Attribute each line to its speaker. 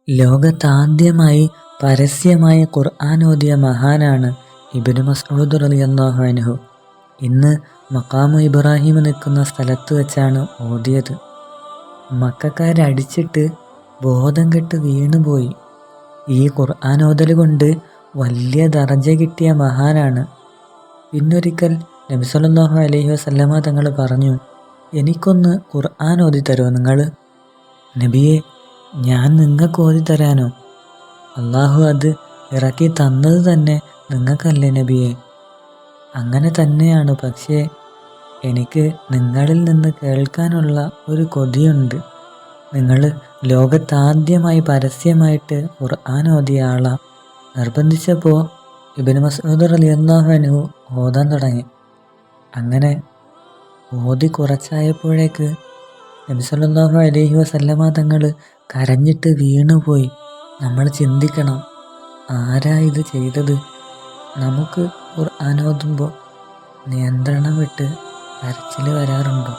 Speaker 1: ലോകത്താദ്യമായി പരസ്യമായി ഖുർആൻ ഓതിയ മഹാനാണ് ഇബ്നു മസ്ഊദ് റളിയല്ലാഹു അൻഹു. ഇന്ന് മഖാമു ഇബ്രാഹിം നിൽക്കുന്ന സ്ഥലത്ത് വെച്ചാണ് ഓതിയത്. മക്കക്കാരടിച്ചിട്ട് ബോധം കെട്ട് വീണുപോയി. ഈ ഖുർആൻ ഓതൽ കൊണ്ട് വലിയ ദറജ കിട്ടിയ മഹാനാണ്. പിന്നൊരിക്കൽ നബി സല്ലല്ലാഹു അലൈഹി വസല്ലമ തങ്ങൾ പറഞ്ഞു, എനിക്കൊന്ന് ഖുർആൻ ഓതി തരുമോ നിങ്ങൾ? നബിയെ, ഞാൻ നിങ്ങൾക്ക് ഓതി തരാനോ? അള്ളാഹു അത് ഇറക്കി തന്നത് തന്നെ നിങ്ങൾക്കല്ലേ നബിയെ? അങ്ങനെ തന്നെയാണ്, പക്ഷേ എനിക്ക് നിങ്ങളിൽ നിന്ന് കേൾക്കാനുള്ള ഒരു കൊതിയുണ്ട്. നിങ്ങൾ ലോകത്താദ്യമായി പരസ്യമായിട്ട് ഖുർആൻ ഓതിയ ആളാ. നിർബന്ധിച്ചപ്പോൾ ഇബ്നു മസ്ഊദ് റളിയല്ലാഹു അൻഹു ഓതാൻ തുടങ്ങി. അങ്ങനെ ഓതി കുറച്ചായപ്പോഴേക്ക് നബി സല്ലല്ലാഹു അലൈഹി വസല്ലമ തങ്ങൾ കരഞ്ഞിട്ട് വീണുപോയി. നമ്മൾ ചിന്തിക്കണം, ആരാ ഇത് ചെയ്തത്? നമുക്ക് ഖുർആൻ ഓതുമ്പോൾ നിയന്ത്രണം വിട്ട് കരച്ചിൽ വരാറുണ്ടോ?